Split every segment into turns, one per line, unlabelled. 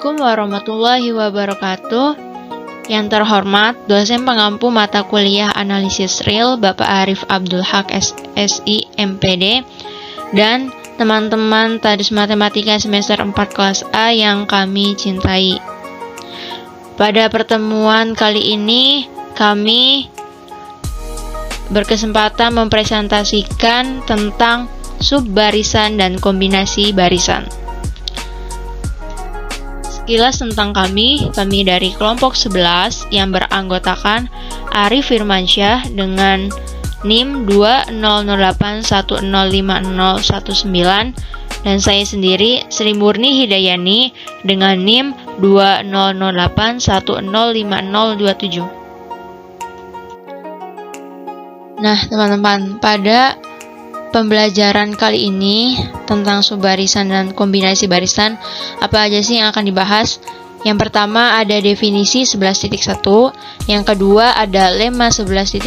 Assalamualaikum warahmatullahi wabarakatuh. Yang terhormat, dosen pengampu mata kuliah analisis real Bapak Arif Abdul Haq SI MPD dan teman-teman Tadus Matematika semester 4 kelas A yang kami cintai. Pada pertemuan kali ini, kami berkesempatan mempresentasikan tentang subbarisan dan kombinasi barisan. Sekilas tentang kami dari kelompok 11 yang beranggotakan Arif Firmansyah dengan NIM 2008105019 dan saya sendiri Sri Murni Hidayani dengan NIM 2008105027. Nah, teman-teman, pada pembelajaran kali ini tentang subbarisan dan kombinasi barisan, apa aja sih yang akan dibahas? Yang pertama ada definisi 11.1, yang kedua ada lemma 11.2,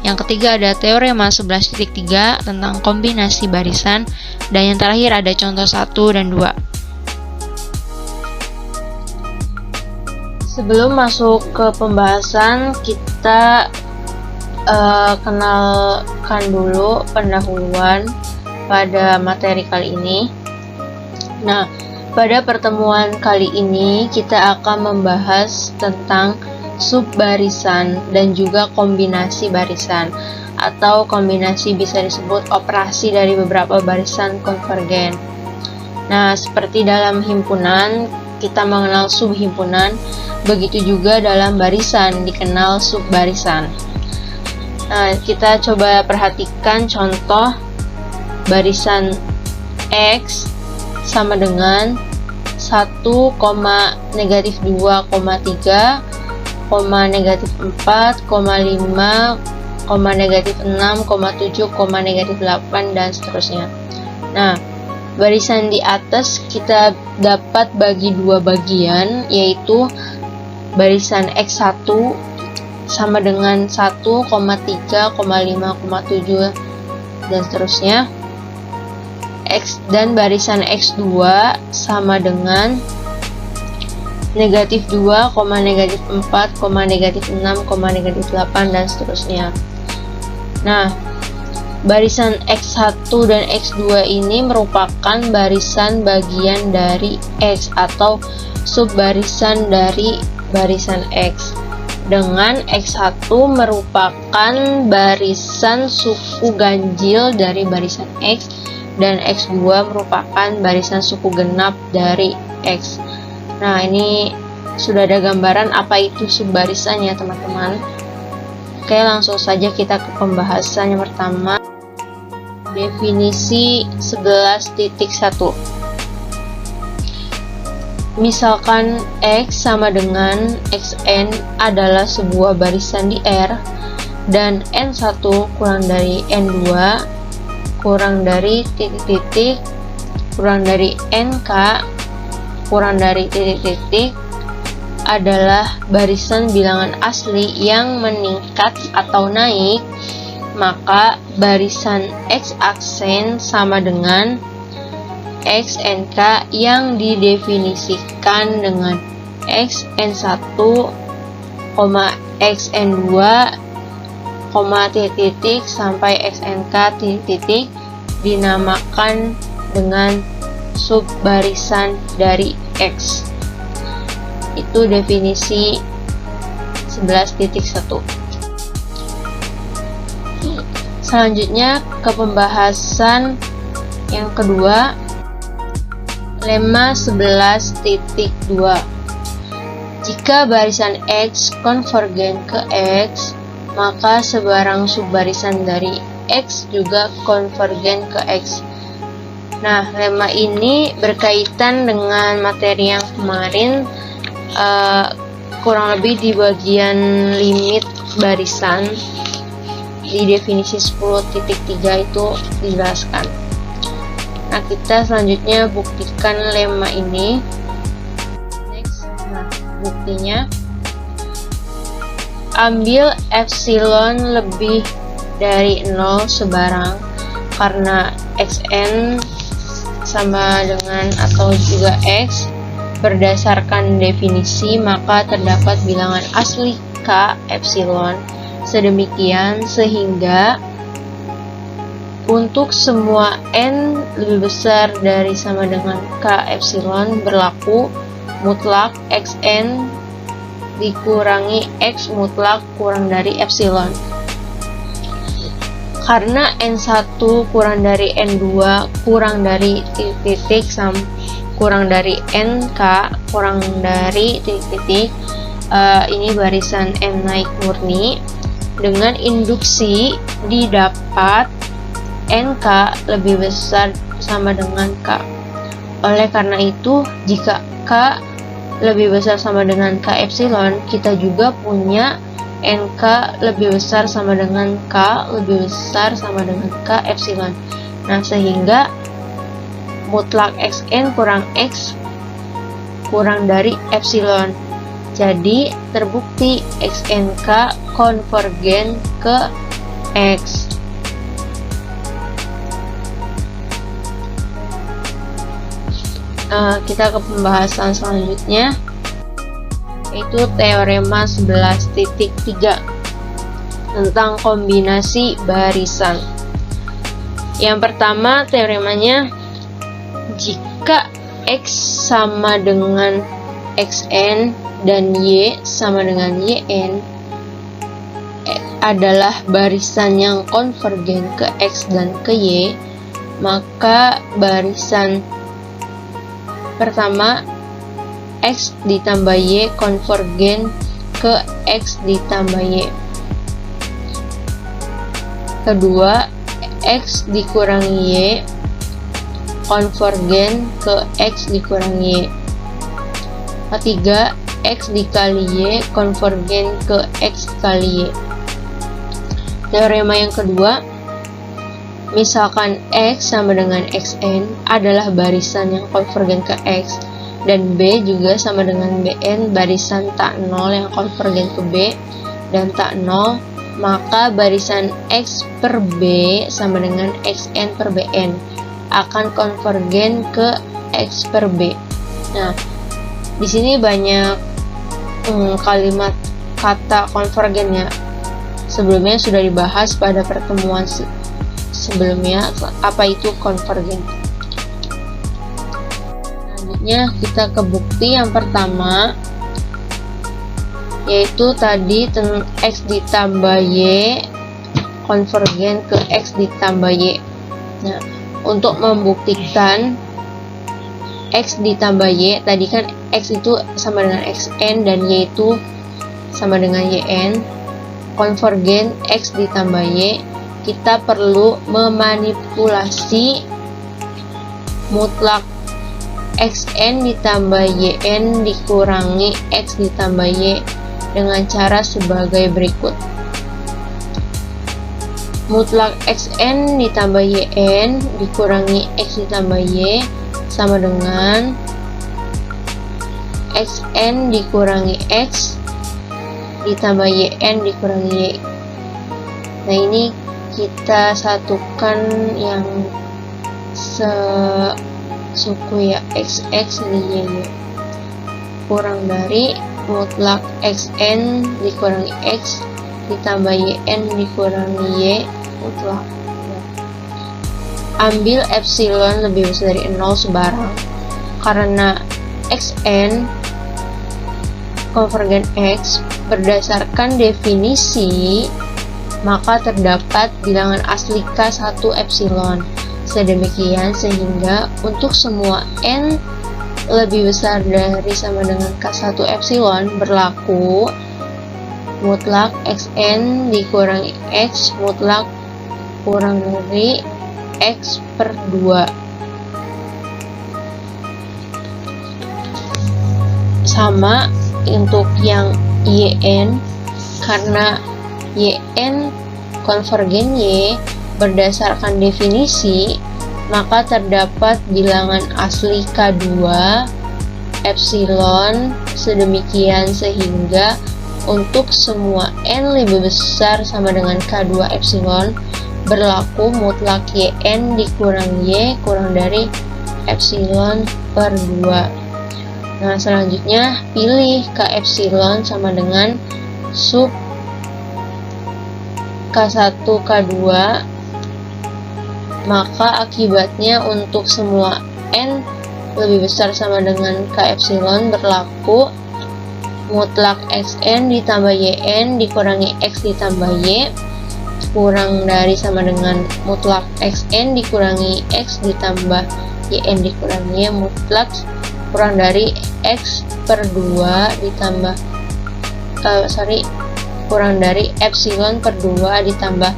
yang ketiga ada teorema 11.3 tentang kombinasi barisan, dan yang terakhir ada contoh 1 dan 2. Sebelum masuk ke pembahasan, kita kenalkan dulu pendahuluan pada materi kali ini. Nah, pada pertemuan kali ini kita akan membahas tentang subbarisan dan juga kombinasi barisan, atau kombinasi bisa disebut operasi dari beberapa barisan konvergen. Nah, seperti dalam himpunan kita mengenal subhimpunan, begitu juga dalam barisan dikenal subbarisan. Nah, kita coba perhatikan contoh barisan X sama dengan 1, -2,3, -4, -5, -6, -7, -8 dan seterusnya. Nah, barisan di atas kita dapat bagi dua bagian, yaitu barisan X1 sama dengan 1, 3, 5, 7 dan seterusnya. Dan barisan X2 sama dengan -2, -4, -6, -8 dan seterusnya. Nah, barisan X1 dan X2 ini merupakan barisan bagian dari X atau subbarisan dari barisan X, dengan X1 merupakan barisan suku ganjil dari barisan X dan X2 merupakan barisan suku genap dari X. Nah, ini sudah ada gambaran apa itu subbarisan ya, teman-teman. Oke, langsung saja kita ke pembahasan. Yang pertama, definisi 11.1. Misalkan X sama dengan Xn adalah sebuah barisan di R dan N1 kurang dari N2 kurang dari titik-titik kurang dari NK kurang dari titik-titik adalah barisan bilangan asli yang meningkat atau naik, maka barisan X aksen sama dengan XNK yang didefinisikan dengan XN1, XN2, titik sampai XNK titik dinamakan dengan subbarisan dari X. Itu definisi 11.1. Selanjutnya ke pembahasan yang kedua, lemma 11.2. Jika barisan X konvergen ke X, maka sebarang subbarisan dari X juga konvergen ke X. Nah, lemma ini berkaitan dengan materi yang kemarin, kurang lebih di bagian limit barisan di definisi 10.3 itu dijelaskan. Nah, kita selanjutnya buktikan lemma ini. Next, nah, buktinya ambil epsilon lebih dari 0 sebarang karena xn sama dengan atau juga x berdasarkan definisi, maka terdapat bilangan asli K epsilon sedemikian sehingga untuk semua N lebih besar dari sama dengan K epsilon berlaku mutlak Xn dikurangi X mutlak kurang dari epsilon. Karena N1 kurang dari N2 kurang dari titik-titik kurang dari NK kurang dari titik-titik, ini barisan N naik murni, dengan induksi didapat NK lebih besar sama dengan K. Oleh karena itu, jika K lebih besar sama dengan K epsilon, kita juga punya NK lebih besar sama dengan K lebih besar sama dengan K epsilon. Nah, sehingga mutlak Xn kurang X kurang dari epsilon. Jadi, terbukti XNK konvergen ke X. Kita ke pembahasan selanjutnya, yaitu teorema 11.3 tentang kombinasi barisan. Yang pertama, teoremanya, jika X sama dengan Xn dan Y sama dengan Yn adalah barisan yang konvergen ke X dan ke Y, maka barisan pertama X ditambah Y konvergen ke X ditambah Y. Kedua, X dikurangi Y konvergen ke X dikurangi Y. Ketiga, X dikali Y konvergen ke X kali Y. Teorema yang kedua, misalkan X sama dengan Xn adalah barisan yang konvergen ke X, dan B juga sama dengan Bn barisan tak nol yang konvergen ke B dan tak nol, maka barisan X per B sama dengan Xn per Bn akan konvergen ke X per B. Nah, di sini banyak kalimat kata konvergen ya. Sebelumnya sudah dibahas pada pertemuan sebelumnya apa itu konvergen. Selanjutnya kita ke bukti yang pertama, yaitu tadi X ditambah Y konvergen ke X ditambah Y. Nah, untuk membuktikan X ditambah Y, tadi kan X itu sama dengan Xn dan Y itu sama dengan Yn, konvergen X ditambah Y, kita perlu memanipulasi mutlak Xn ditambah Yn dikurangi X ditambah Y dengan cara sebagai berikut. Mutlak Xn ditambah Yn dikurangi X ditambah Y sama dengan Xn dikurangi X ditambah Yn dikurangi Y. Nah, ini kita satukan yang sesuku ya, XX di Y kurang dari mutlak Xn dikurangi X ditambah Yn dikurangi Y mutlak. Ambil epsilon lebih besar dari 0 sebarang, karena Xn konvergen X berdasarkan definisi, maka terdapat bilangan asli K1 epsilon sedemikian sehingga untuk semua N lebih besar dari sama dengan K1 epsilon berlaku mutlak Xn dikurangi X mutlak kurang dari X per 2. Sama untuk yang Yn, karena Yn konvergen Y berdasarkan definisi, maka terdapat bilangan asli K2 epsilon sedemikian sehingga untuk semua N lebih besar sama dengan K2 epsilon berlaku mutlak Yn dikurang Y kurang dari epsilon per 2. Nah, selanjutnya pilih K epsilon sama dengan sub K1 K2, maka akibatnya untuk semua N lebih besar sama dengan K epsilon berlaku mutlak Xn ditambah Yn dikurangi X ditambah Y kurang dari sama dengan mutlak Xn dikurangi X ditambah Yn dikurangi Y mutlak kurang dari X per 2 ditambah kurang dari epsilon per 2 ditambah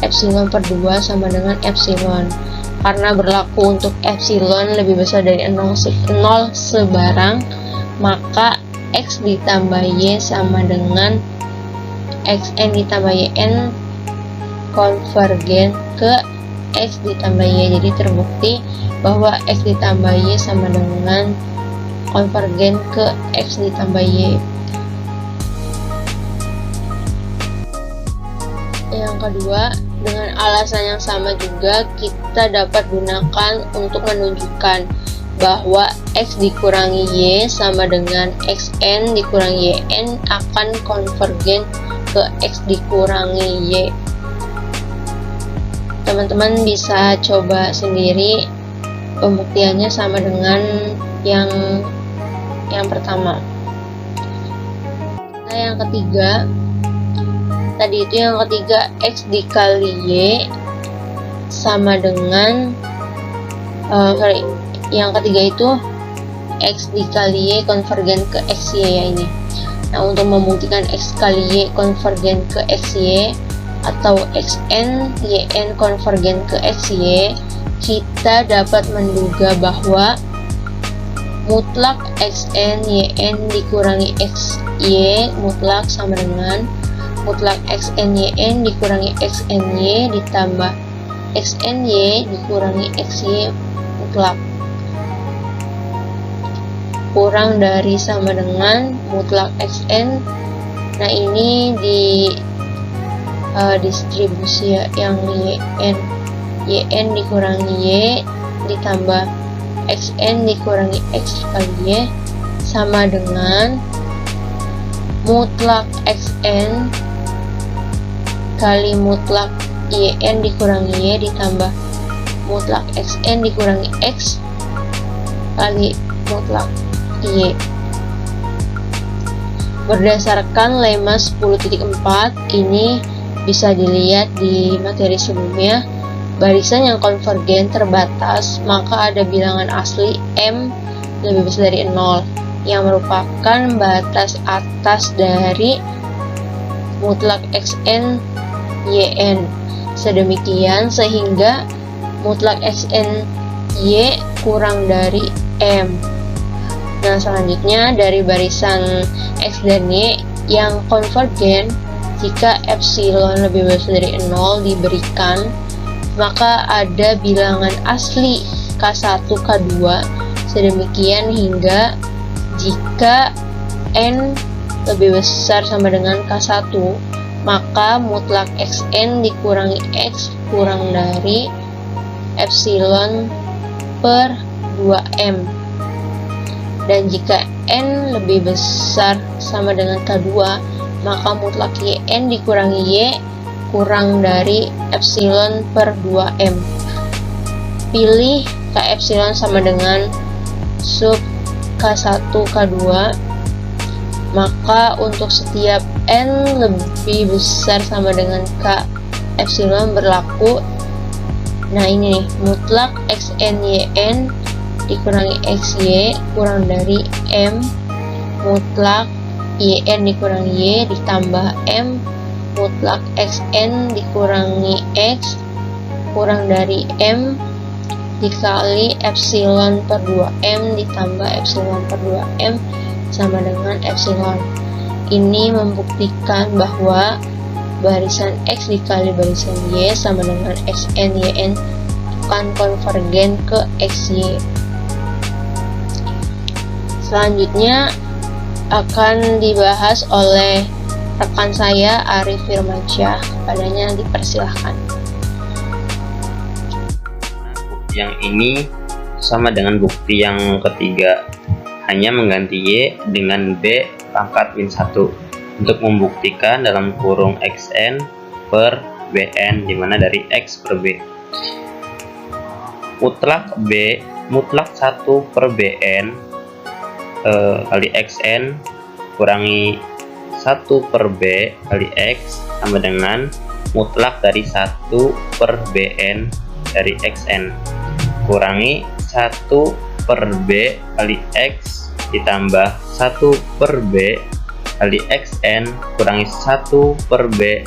epsilon per 2 sama dengan epsilon. Karena berlaku untuk epsilon lebih besar dari 0 sebarang, maka X ditambah Y sama dengan Xn ditambah Yn konvergen ke X ditambah Y. Jadi terbukti bahwa X ditambah Y sama dengan konvergen ke X ditambah Y. Yang kedua, dengan alasan yang sama juga kita dapat gunakan untuk menunjukkan bahwa X dikurangi Y sama dengan Xn dikurangi Yn akan konvergen ke X dikurangi Y. Teman-teman bisa coba sendiri, pembuktiannya sama dengan yang pertama. Nah, yang ketiga, tadi itu yang ketiga, X dikali Y sama dengan yang ketiga itu X dikali Y konvergen ke XY ya ini. Nah, untuk membuktikan X kali Y konvergen ke XY atau Xn Yn konvergen ke XY, kita dapat menduga bahwa mutlak Xn Yn dikurangi XY mutlak sama dengan mutlak Xn Yn dikurangi Xny ditambah Xny dikurangi Xy mutlak kurang dari sama dengan mutlak Xn. Nah, ini di distribusi yang Yn dikurangi Y ditambah Xn dikurangi X kali Y sama dengan mutlak Xn kali mutlak Yn dikurangi Y ditambah mutlak Xn dikurangi X kali mutlak Y. Berdasarkan lemma 10.4 ini bisa dilihat di materi sebelumnya, barisan yang konvergen terbatas maka ada bilangan asli M lebih besar dari 0 yang merupakan batas atas dari mutlak Xn Yn. Sedemikian sehingga mutlak Xn Y kurang dari M. Nah, selanjutnya dari barisan X dan Y yang konvergen, jika epsilon lebih besar dari 0 diberikan, maka ada bilangan asli K1, K2, sedemikian hingga jika N lebih besar sama dengan K1, maka mutlak Xn dikurangi X kurang dari epsilon per 2M. Dan jika N lebih besar sama dengan K2, maka mutlak Yn dikurangi Y kurang dari epsilon per 2M. Pilih K epsilon sama dengan sub K1 K2, maka untuk setiap N lebih besar sama dengan K epsilon berlaku. Nah, ini nih, mutlak Xn Yn dikurangi Xy kurang dari M mutlak Yn dikurangi Y ditambah M mutlak Xn dikurangi X kurang dari M dikali epsilon per 2M ditambah epsilon per 2M sama dengan epsilon. Ini membuktikan bahwa barisan X dikali barisan Y sama dengan Xn Yn akan konvergen ke XY. Selanjutnya akan dibahas oleh rekan saya Arif Firmansyah. Kepadanya dipersilahkan.
Bukti yang ini sama dengan bukti yang ketiga. hanya mengganti Y dengan B pangkat min 1 untuk membuktikan dalam kurung xn per bn, dimana dari x per b. Mutlak 1 per bn kali xn kurangi 1 per b kali x sama dengan mutlak dari 1 per bn dari xn kurangi 1 per b kali x ditambah 1 per b kali xn kurangi 1 per b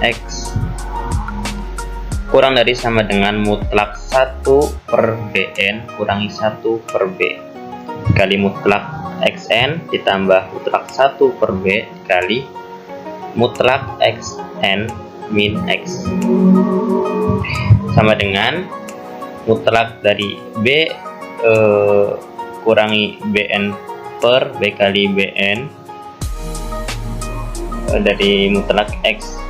x kurang dari sama dengan mutlak 1 per bn kurangi 1 per b kali mutlak xn ditambah mutlak 1 per b kali mutlak xn min x sama dengan mutlak dari b kurangi bn per b kali bn dari mutlak x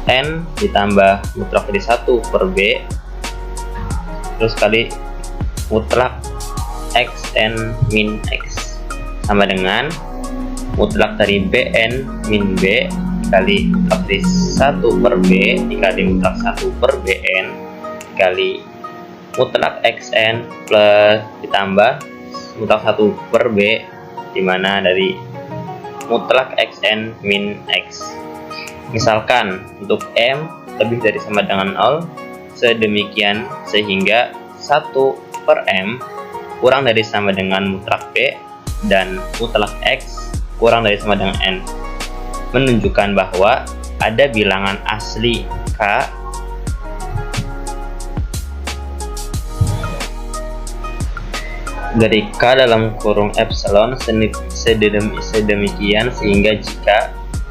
n ditambah mutlak dari 1 per b terus kali mutlak xn min x sama dengan mutlak dari bn min b dikali mutlak dari 1 per b dikali mutlak 1 per bn dikali mutlak xn plus ditambah mutlak 1 per b, dimana dari mutlak xn min x. Misalkan untuk m lebih dari sama dengan 0, sedemikian sehingga 1 per m kurang dari sama dengan mutlak b dan mutlak x kurang dari sama dengan n, menunjukkan bahwa ada bilangan asli k dari k dalam kurung epsilon sedemikian sehingga jika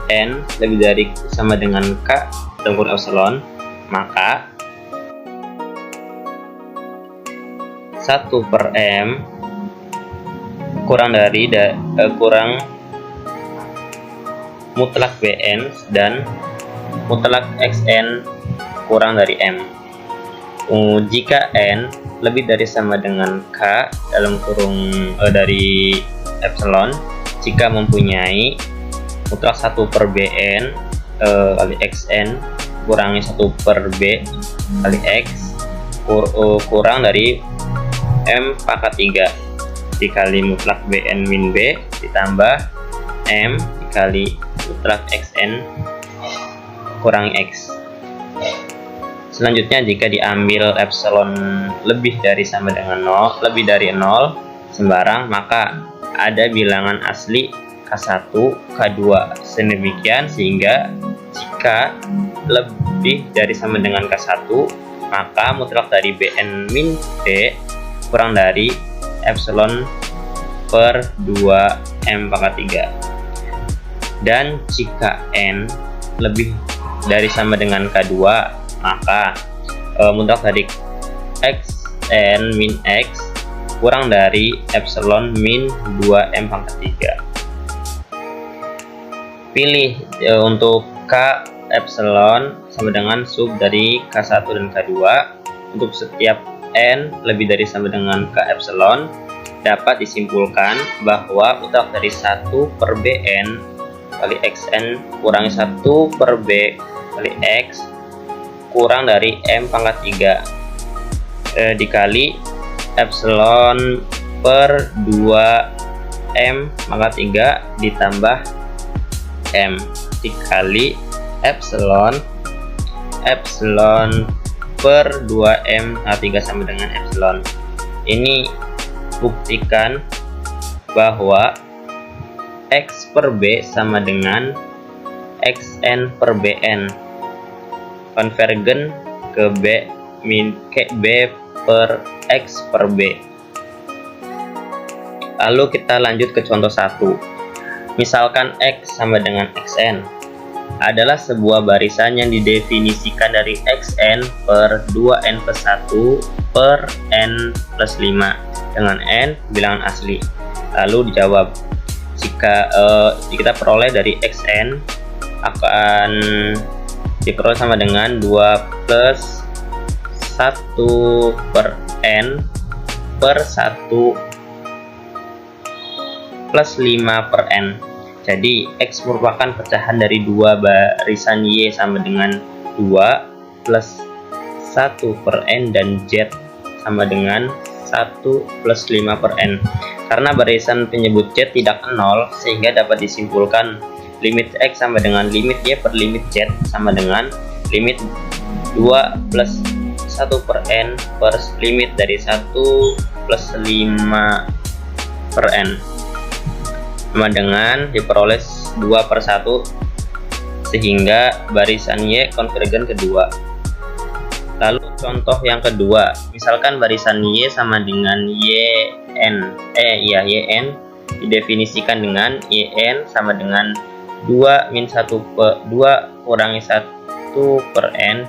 n lebih dari sama dengan k dalam kurung epsilon, maka 1 per m kurang dari kurang mutlak bn dan mutlak xn kurang dari m. Jika n lebih dari sama dengan k dalam kurung dari epsilon, jika mempunyai mutlak 1 per bn kali xn kurangi 1 per b kali x kurang dari m pangkat 3 dikali mutlak bn min b ditambah m dikali mutlak xn kurangi x. Selanjutnya, jika diambil epsilon lebih dari sama dengan 0, lebih dari 0 sembarang, maka ada bilangan asli K1, K2 sedemikian sehingga jika lebih dari sama dengan K1, maka mutlak dari bn min b kurang dari epsilon per 2 m pangkat 3. Dan jika n lebih dari sama dengan K2, maka mutlak dari xn min x kurang dari epsilon min 2m pangkat 3. Pilih untuk k epsilon sama dengan sub dari k1 dan k2. Untuk setiap n lebih dari sama dengan k epsilon, dapat disimpulkan bahwa mutlak dari 1 per bn kali xn kurangi 1 per b kali x kurang dari m pangkat 3 dikali epsilon per 2m pangkat 3 ditambah m dikali epsilon per 2m pangkat 3 sama dengan epsilon. Ini buktikan bahwa x per b sama dengan xn per bn konvergen ke b per x per b. Lalu kita lanjut ke contoh 1. Misalkan x sama dengan xn adalah sebuah barisan yang didefinisikan dari xn per 2n plus 1 per n plus 5 dengan n bilangan asli. Lalu dijawab, jika kita peroleh dari xn akan diperoleh sama dengan 2 plus 1 per n per 1 plus 5 per n. Jadi X merupakan pecahan dari dua barisan Y sama dengan 2 plus 1 per n dan Z sama dengan 1 plus 5 per n. Karena barisan penyebut Z tidak nol, sehingga dapat disimpulkan limit X sama dengan limit Y per limit Z sama dengan limit 2 plus 1 per n per limit dari 1 plus 5 per n sama dengan diperoleh 2 per 1, sehingga barisan Y konvergen kedua. Lalu contoh yang kedua, misalkan barisan Y sama dengan YN didefinisikan dengan YN sama dengan 2 kurangi 1 per n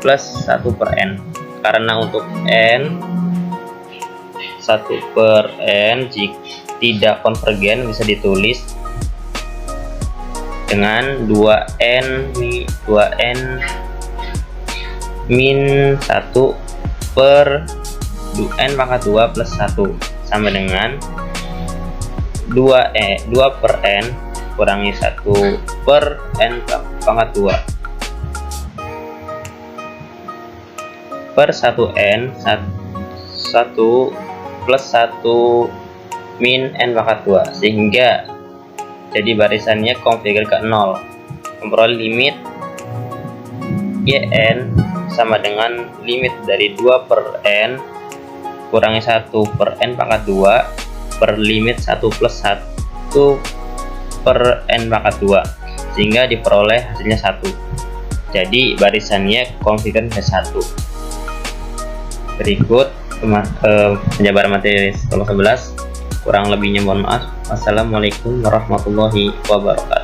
plus 1 per n. Karena untuk n 1 per n jika tidak konvergen bisa ditulis dengan 2n min 1 per n pangkat 2 plus 1 sama dengan 2 per n kurangi 1 per n pangkat 2 per 1n 1 plus 1 min n pangkat 2, sehingga jadi barisannya konvergen ke 0. Memperoleh limit yn sama dengan limit dari 2 per n kurangi 1 per n pangkat 2 per limit 1 plus 1 per n pangkat 2, sehingga diperoleh hasilnya 1. Jadi barisannya konvergen ke 1. Berikut penjabaran materi kelompok 11. Kurang lebihnya mohon maaf. Wassalamualaikum warahmatullahi wabarakatuh.